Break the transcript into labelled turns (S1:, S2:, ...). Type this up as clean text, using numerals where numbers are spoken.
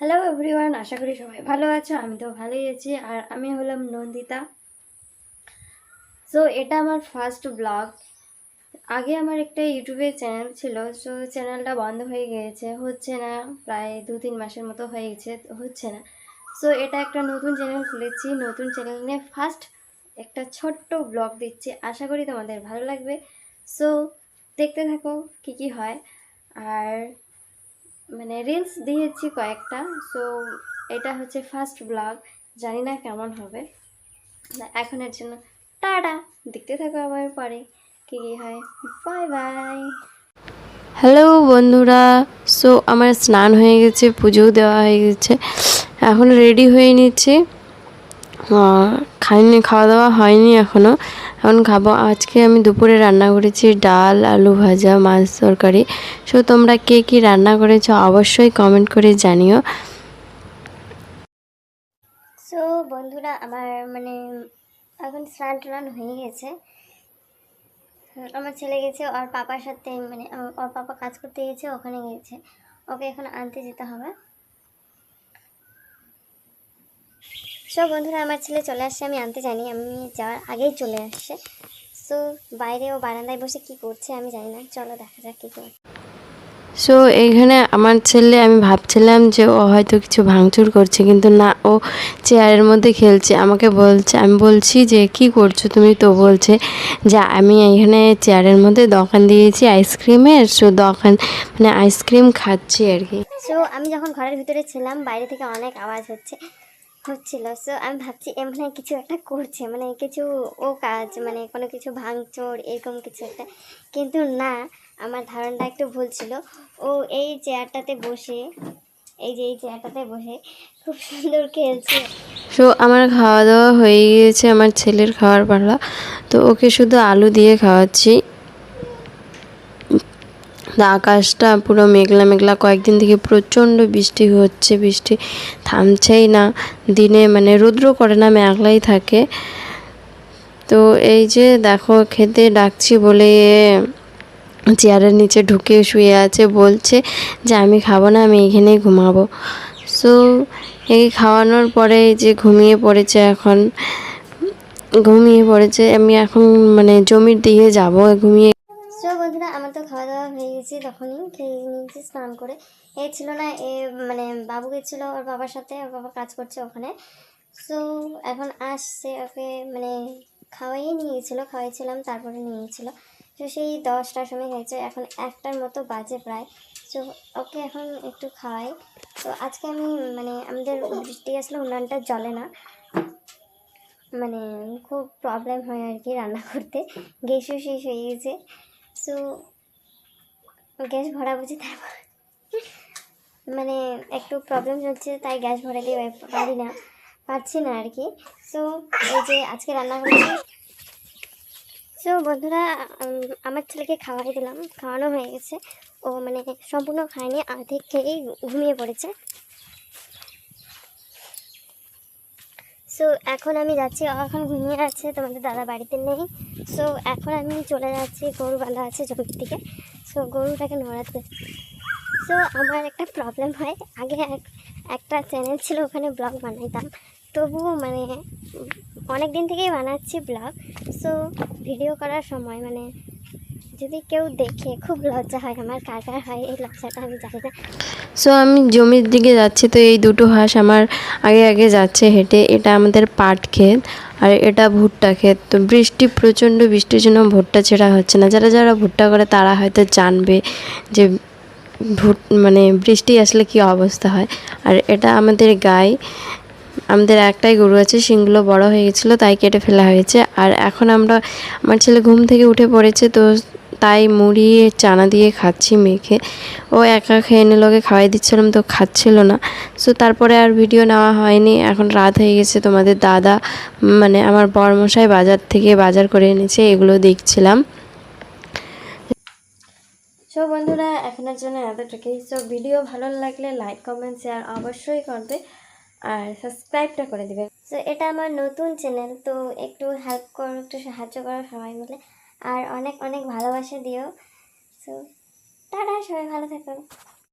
S1: Hello everyone, আশা করি সবাই ভালো আছো। আমি তো ভালোই আছি। আর আমি হলাম নন্দিতা। সো এটা আমার ফার্স্ট ব্লগ। আগে আমার একটা ইউটিউবে চ্যানেল ছিল, সো চ্যানেলটা বন্ধ হয়ে গিয়েছে, হচ্ছে না। প্রায় 2-3 মাসের মতো হয়ে গেছে, হচ্ছে না। সো এটা একটা নতুন চ্যানেল খুলেছি, নতুন চ্যানেল নিয়ে ফার্স্ট একটা ছোট্ট ব্লগ দিচ্ছি। আশা করি তোমাদের ভালো লাগবে। সো দেখতে থাকো কি কি হয়। আর রিলস দিয়েছি কয়েকটা। সো এটা হচ্ছে ফার্স্ট ব্লগ, জানি না কেমন হবে। এখনের জন্য টাটা, দেখতে থাকো আবার পরে কি কি হয়। Bye bye. হ্যালো বন্ধুরা, সো আমার স্নান হয়ে গেছে, পুজোও দেওয়া হয়ে গেছে, এখন রেডি হয়ে নিচ্ছি। খাওয়া দাওয়া হয়নি এখনও, এখন খাবো। আজকে আমি দুপুরে রান্না করেছি ডাল, আলু ভাজা, মাছ তরকারি। সো তোমরা কে কী রান্না করেছো অবশ্যই কমেন্ট করে জানিও। সো বন্ধুরা, আমার এখন স্নান টান হয়ে গেছে। আমার ছেলে গেছে ওর পাপার সাথে, ওর পাপা কাজ করতে গেছে, ওখানে গেছে, ওকে এখন আনতে যেতে হবে। সো বন্ধুরা, আমার ছেলে চলে আসছে, আমি আনতে জানি, আমি যাওয়ার আগেই চলে আসছে। সো বাইরে ও বারান্দায় বসে কি করছে আমি জানি না, চলো দেখা যাক কী করছে। সো এইখানে আমার ছেলে, আমি ভাবছিলাম যে ও হয়তো কিছু ভাঙচুর করছে, কিন্তু না, ও চেয়ারের মধ্যে খেলছে। আমাকে বলছে, আমি বলছি যে কি করছো তুমি, তো বলছে যে আমি এইখানে চেয়ারের মধ্যে দোকান দিয়েছি আইসক্রিমের, সো দোকান আইসক্রিম খাচ্ছি আর কি। সো আমি যখন ঘরের ভিতরে ছিলাম, বাইরে থেকে অনেক আওয়াজ হচ্ছিল। সো আমি ভাবছি এমন কিছু একটা করছে, কিছু ও কাজ, কোনো কিছু ভাঙচুর এরকম কিছু একটা, কিন্তু না, আমার ধারণাটা একটু ভুল ছিল। ও এই চেয়ারটাতে বসে, এই চেয়ারটাতে বসে খুব সুন্দর খেলছে। সো আমার খাওয়া দাওয়া হয়ে গিয়েছে, আমার ছেলের খাওয়ার পালা। তো ওকে শুধু আলু দিয়ে খাওয়াচ্ছি। আকাশটা পুরো মেঘলা মেঘলা, কয়েকদিন থেকে প্রচণ্ড বৃষ্টি হচ্ছে, বৃষ্টি থামছেই না। দিনে রৌদ্র করে না, মেঘলাই থাকে। তো এই যে দেখো, খেতে ডাকছি বলে চেয়ারের নিচে ঢুকে শুয়ে আছে, বলছে যে আমি খাবো না, আমি এখানেই ঘুমাবো। সো এই খাওয়ানোর পরে যে ঘুমিয়ে পড়েছে, এখন ঘুমিয়ে পড়েছে। আমি এখন জমির দিকে যাব ঘুমিয়ে। সো বন্ধুরা, আমার তো খাওয়া দাওয়া হয়ে গেছে, তখনই খেয়ে নিয়েছি স্নান করে। এ ছিল না, এ বাবু গেছিলো ওর বাবার সাথে, ওর বাবা কাজ করছে ওখানে। সো এখন আসছে, ওকে খাওয়াইয়ে নিয়ে গেছিলো, খাওয়াইছিলাম, তারপরে নিয়ে গেছিলো। তো সেই 10টার সময় হয়েছে, এখন 1টার মতো বাজে প্রায়। সো ওকে এখন একটু খাওয়াই। তো আজকে আমি আমাদের বৃষ্টি আসলে উনানটা জ্বলে না, খুব প্রবলেম হয় আর কি রান্না করতে, গ্যাসও শেষ হয়ে গেছে। সো গ্যাস ভরা বুঝি, তারপর একটু প্রবলেম হচ্ছে, তাই গ্যাস ভরাতে পারছি না আর কি। সো এই যে আজকে রান্না করেছি। সো বন্ধুরা, আমার ছেলেকে খাওয়াই দিলাম, খাওয়ানো হয়ে গেছে। ও সম্পূর্ণ খায়নি, অর্ধেক খেয়েই ঘুমিয়ে পড়েছে। সো এখন আমি যাচ্ছি, এখন ঘুমিয়ে আছে, তোমাদের দাদা বাড়িতে নেই। সো এখন আমি চলে যাচ্ছি, গরু বাঁধা আছে জমির দিকে, সো গরুটাকে নড়াতে। সো আমার একটা প্রবলেম হয়, আগে একটা চ্যানেল ছিল, ওখানে ব্লগ বানাইতাম, তবুও অনেক দিন থেকেই বানাচ্ছি ব্লগ। সো ভিডিও করার সময় যদি কেউ দেখে খুব লজ্জা হয় আমার, কার কার হয় এই লজ্জাটা আমি জানি না। সো আমি জমির দিকে যাচ্ছি, তো এই দুটো হাঁস আমার আগে আগে যাচ্ছে হেঁটে। এটা আমাদের পাট ক্ষেত, আর এটা ভুট্টা ক্ষেত। তো প্রচণ্ড বৃষ্টির জন্য ভুট্টা ছেঁড়া হচ্ছে না। যারা যারা ভুট্টা করে তারা হয়তো জানবে যে বৃষ্টি আসলে কি অবস্থা হয়। আর এটা আমাদের গাই, আমাদের একটাই গরু আছে, শিংগুলো বড় হয়ে গেছিলো, তাই কেটে ফেলা হয়েছে। আর এখন আমার ছেলে ঘুম থেকে উঠে পড়েছে, তো তাই মুড়ি চানা দিয়ে খাচ্ছি মেখে। ও একা খেয়ে নিল, ওকে খাওয়াই দিচ্ছিলাম, তো খাচ্ছিল না। সো তারপরে আর ভিডিও নেওয়া হয়নি। এখন রাত হয়ে গেছে, তোমাদের দাদা আমার বরমশাই বাজার থেকে বাজার করে এনেছে, এগুলো দেখছিলাম। সো বন্ধুরা, এখনের জন্য এতটুকুই। সো ভিডিও ভালো লাগলে লাইক, কমেন্ট, শেয়ার অবশ্যই করবে, আর সাবস্ক্রাইবটা করে দেবে। সো এটা আমার নতুন চ্যানেল, তো একটু হেল্প করো, একটু সাহায্য করো সবাই মিলে, আর অনেক অনেক ভালোবাসা দিও। সো টাটা, সবাই ভালো থাকো।